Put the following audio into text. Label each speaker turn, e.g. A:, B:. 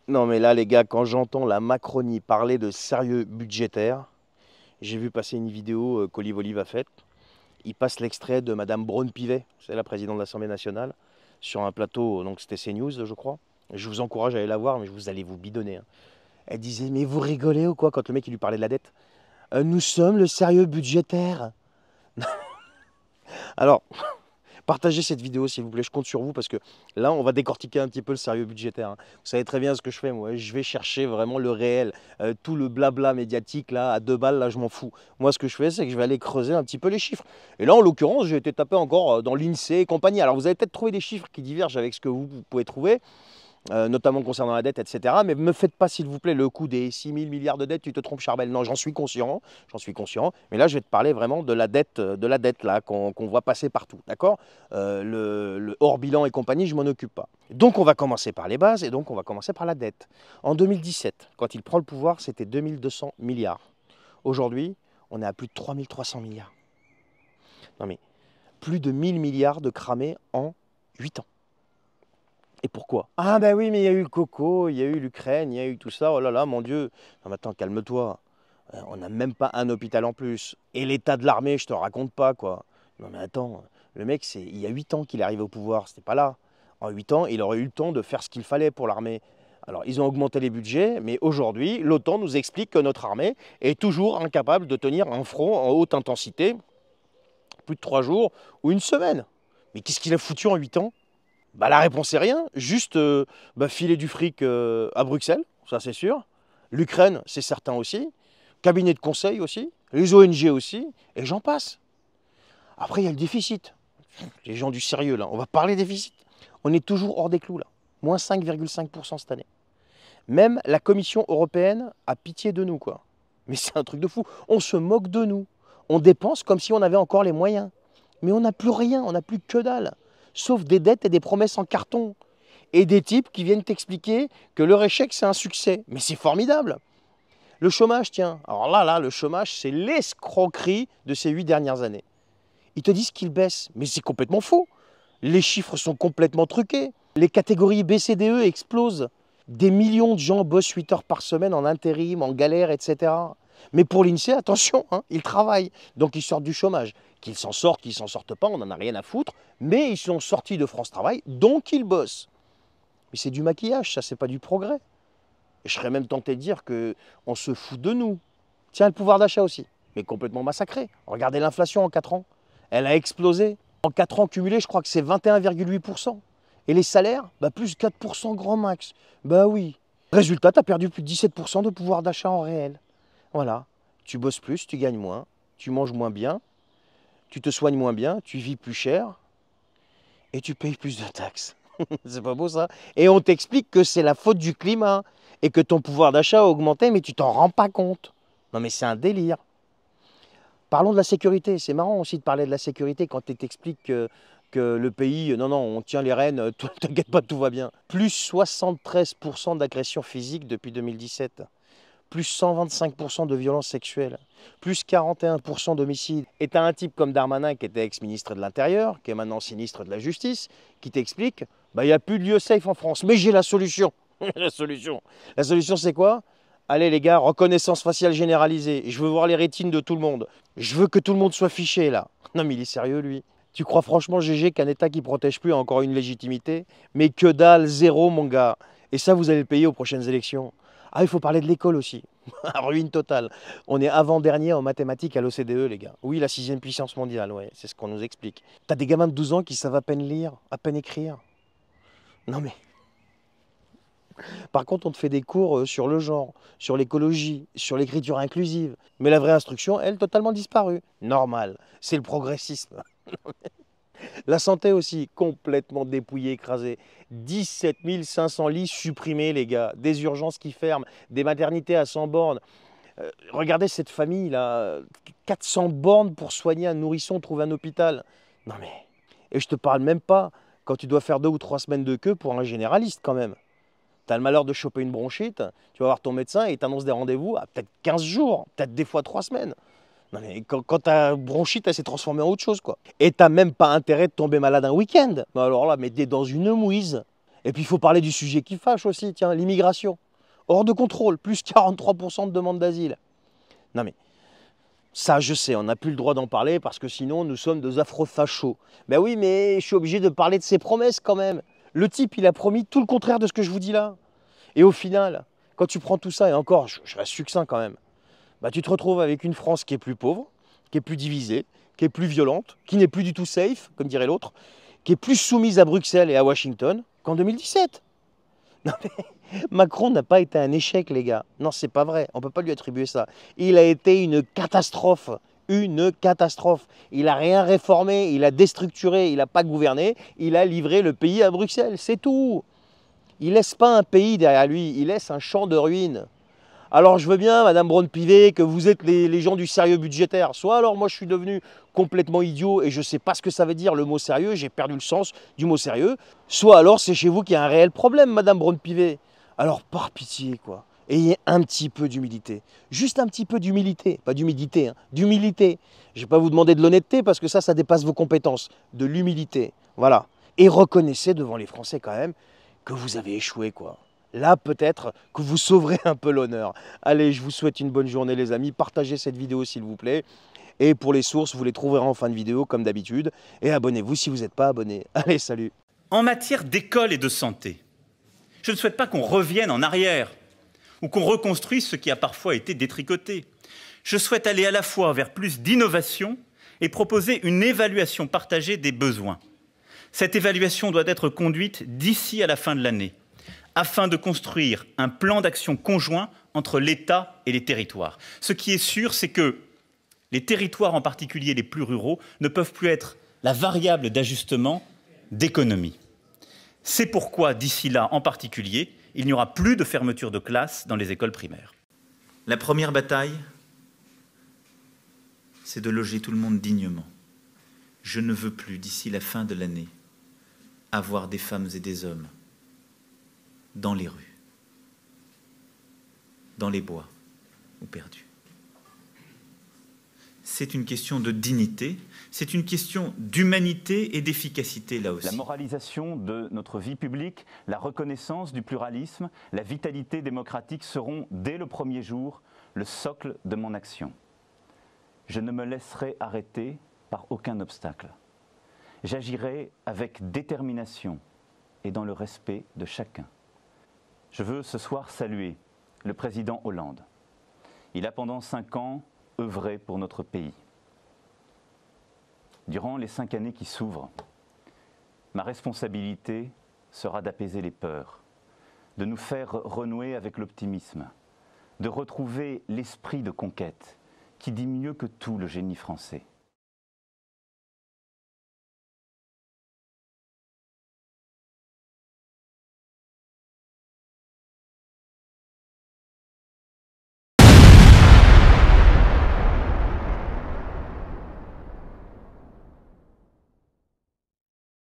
A: Non mais là les gars, quand j'entends la Macronie parler de sérieux budgétaire, j'ai vu passer une vidéo qu'Olive Olive a faite. Il passe l'extrait de Madame Braun-Pivet, c'est la présidente de l'Assemblée nationale, sur un plateau, donc c'était CNews je crois. Je vous encourage à aller la voir, mais vous allez vous bidonner, hein. Elle disait, mais vous rigolez ou quoi quand le mec il lui parlait de la dette. Nous sommes le sérieux budgétaire. Alors, partagez cette vidéo s'il vous plaît, je compte sur vous parce que là on va décortiquer un petit peu le sérieux budgétaire, hein. Vous savez très bien ce que je fais moi, je vais chercher vraiment le réel. Tout le blabla médiatique là à 2 balles là je m'en fous. Moi ce que je fais c'est que je vais aller creuser un petit peu les chiffres. Et là en l'occurrence j'ai été tapé encore dans l'INSEE et compagnie. Alors vous avez peut-être trouvé des chiffres qui divergent avec ce que vous pouvez trouver. Notamment concernant la dette, etc. Mais ne me faites pas, s'il vous plaît, le coup des 6 000 milliards de dettes, tu te trompes, Charbel. Non, j'en suis conscient, j'en suis conscient. Mais là, je vais te parler vraiment de la dette là qu'on voit passer partout, d'accord. Le hors bilan et compagnie, je m'en occupe pas. Donc, on va commencer par les bases et donc on va commencer par la dette. En 2017, quand il prend le pouvoir, c'était 2200 milliards. Aujourd'hui, on est à plus de 3300 milliards. Non mais, plus de 1000 milliards de cramés en 8 ans. Et pourquoi? Ah ben oui, mais il y a eu le coco, il y a eu l'Ukraine, il y a eu tout ça. Oh là là, mon Dieu. Non mais attends, calme-toi. On n'a même pas un hôpital en plus. Et l'état de l'armée, je te raconte pas, quoi. Non mais attends, le mec, il y a 8 ans qu'il est arrivé au pouvoir, c'était pas là. En 8 ans, il aurait eu le temps de faire ce qu'il fallait pour l'armée. Alors, ils ont augmenté les budgets, mais aujourd'hui, l'OTAN nous explique que notre armée est toujours incapable de tenir un front en haute intensité, plus de 3 jours ou une semaine. Mais qu'est-ce qu'il a foutu en 8 ans? Bah, la réponse est rien, juste filer du fric à Bruxelles, ça c'est sûr. L'Ukraine, c'est certain aussi. Cabinet de conseil aussi. Les ONG aussi. Et j'en passe. Après, il y a le déficit. Les gens du sérieux, là. On va parler déficit. On est toujours hors des clous, là. Moins 5,5% cette année. Même la Commission européenne a pitié de nous, quoi. Mais c'est un truc de fou. On se moque de nous. On dépense comme si on avait encore les moyens. Mais on n'a plus rien, on n'a plus que dalle. Sauf des dettes et des promesses en carton. Et des types qui viennent t'expliquer que leur échec, c'est un succès. Mais c'est formidable. Le chômage, tiens. Alors là, le chômage, c'est l'escroquerie de ces 8 dernières années. Ils te disent qu'il baisse, mais c'est complètement faux. Les chiffres sont complètement truqués. Les catégories B, C, D, E explosent. Des millions de gens bossent 8 heures par semaine en intérim, en galère, etc. Mais pour l'INSEE, attention, hein, ils travaillent. Donc ils sortent du chômage. Qu'ils s'en sortent pas, on n'en a rien à foutre. Mais ils sont sortis de France Travail, donc ils bossent. Mais c'est du maquillage, ça, c'est pas du progrès. Et je serais même tenté de dire qu'on se fout de nous. Tiens, le pouvoir d'achat aussi, mais complètement massacré. Regardez l'inflation en 4 ans. Elle a explosé. En 4 ans cumulés, je crois que c'est 21,8%. Et les salaires, plus 4% grand max. Bah oui. Résultat, tu as perdu plus de 17% de pouvoir d'achat en réel. Voilà. Tu bosses plus, tu gagnes moins, tu manges moins bien, tu te soignes moins bien, tu vis plus cher et tu payes plus de taxes. C'est pas beau ça? Et on t'explique que c'est la faute du climat et que ton pouvoir d'achat a augmenté, mais tu t'en rends pas compte. Non mais c'est un délire. Parlons de la sécurité. C'est marrant aussi de parler de la sécurité quand tu t'expliques que le pays, non, non, on tient les rênes, t'inquiète pas, tout va bien. Plus 73% d'agressions physiques depuis 2017. Plus 125% de violences sexuelles. Plus 41% d'homicides. Et tu as un type comme Darmanin qui était ex-ministre de l'Intérieur, qui est maintenant ministre de la Justice, qui t'explique, il n'y a plus de lieu safe en France. Mais j'ai la solution. La solution. La solution, c'est quoi? Allez les gars, reconnaissance faciale généralisée. Je veux voir les rétines de tout le monde. Je veux que tout le monde soit fiché là. Non mais il est sérieux lui. Tu crois franchement, GG, qu'un État qui protège plus a encore une légitimité? Mais que dalle, zéro mon gars. Et ça, vous allez le payer aux prochaines élections. Ah, il faut parler de l'école aussi. Ruine totale. On est avant-dernier en mathématiques à l'OCDE, les gars. Oui, la 6e puissance mondiale, ouais, c'est ce qu'on nous explique. T'as des gamins de 12 ans qui savent à peine lire, à peine écrire. Non mais, par contre, on te fait des cours sur le genre, sur l'écologie, sur l'écriture inclusive. Mais la vraie instruction, elle, totalement disparue. Normal, c'est le progressisme. La santé aussi, complètement dépouillée, écrasée. 17 500 lits supprimés, les gars. Des urgences qui ferment, des maternités à 100 bornes. Regardez cette famille là, 400 bornes pour soigner un nourrisson, trouver un hôpital. Non mais, et je te parle même pas quand tu dois faire 2 ou 3 semaines de queue pour un généraliste quand même. Tu as le malheur de choper une bronchite, tu vas voir ton médecin et il t'annonce des rendez-vous à peut-être 15 jours, peut-être des fois 3 semaines. Non mais quand ta bronchite, elle s'est transformée en autre chose quoi. Et t'as même pas intérêt de tomber malade un week-end. Alors là, mais t'es dans une mouise. Et puis il faut parler du sujet qui fâche aussi, tiens, l'immigration. Hors de contrôle, plus 43% de demandes d'asile. Non mais, ça je sais, on n'a plus le droit d'en parler parce que sinon nous sommes des affreux fachos. Ben oui, mais je suis obligé de parler de ses promesses quand même. Le type, il a promis tout le contraire de ce que je vous dis là. Et au final, quand tu prends tout ça, et encore, je reste succinct quand même, bah, tu te retrouves avec une France qui est plus pauvre, qui est plus divisée, qui est plus violente, qui n'est plus du tout safe, comme dirait l'autre, qui est plus soumise à Bruxelles et à Washington qu'en 2017. Non mais, Macron n'a pas été un échec, les gars. Non, c'est pas vrai. On ne peut pas lui attribuer ça. Il a été une catastrophe. Une catastrophe. Il n'a rien réformé, il a déstructuré, il n'a pas gouverné, il a livré le pays à Bruxelles. C'est tout. Il ne laisse pas un pays derrière lui, il laisse un champ de ruines. Alors je veux bien, Madame Braun-Pivet, que vous êtes les gens du sérieux budgétaire. Soit alors moi je suis devenu complètement idiot et je ne sais pas ce que ça veut dire le mot sérieux, j'ai perdu le sens du mot sérieux. Soit alors c'est chez vous qu'il y a un réel problème, Madame Braun-Pivet. Alors par pitié quoi, ayez un petit peu d'humilité. Juste un petit peu d'humilité, pas d'humidité, hein, d'humilité. Je ne vais pas vous demander de l'honnêteté parce que ça dépasse vos compétences. De l'humilité, voilà. Et reconnaissez devant les Français quand même que vous avez échoué quoi. Là, peut-être que vous sauverez un peu l'honneur. Allez, je vous souhaite une bonne journée, les amis. Partagez cette vidéo, s'il vous plaît. Et pour les sources, vous les trouverez en fin de vidéo, comme d'habitude. Et abonnez-vous si vous n'êtes pas abonné. Allez, salut.
B: En matière d'école et de santé, je ne souhaite pas qu'on revienne en arrière ou qu'on reconstruise ce qui a parfois été détricoté. Je souhaite aller à la fois vers plus d'innovation et proposer une évaluation partagée des besoins. Cette évaluation doit être conduite d'ici à la fin de l'année, afin de construire un plan d'action conjoint entre l'État et les territoires. Ce qui est sûr, c'est que les territoires, en particulier les plus ruraux, ne peuvent plus être la variable d'ajustement d'économie. C'est pourquoi, d'ici là, en particulier, il n'y aura plus de fermeture de classes dans les écoles primaires. La première bataille, c'est de loger tout le monde dignement. Je ne veux plus, d'ici la fin de l'année, avoir des femmes et des hommes dans les rues, dans les bois ou perdus. C'est une question de dignité, c'est une question d'humanité et d'efficacité là aussi.
C: La moralisation de notre vie publique, la reconnaissance du pluralisme, la vitalité démocratique seront, dès le premier jour, le socle de mon action. Je ne me laisserai arrêter par aucun obstacle. J'agirai avec détermination et dans le respect de chacun. Je veux ce soir saluer le président Hollande. Il a pendant 5 ans œuvré pour notre pays. Durant les 5 années qui s'ouvrent, ma responsabilité sera d'apaiser les peurs, de nous faire renouer avec l'optimisme, de retrouver l'esprit de conquête qui dit mieux que tout le génie français.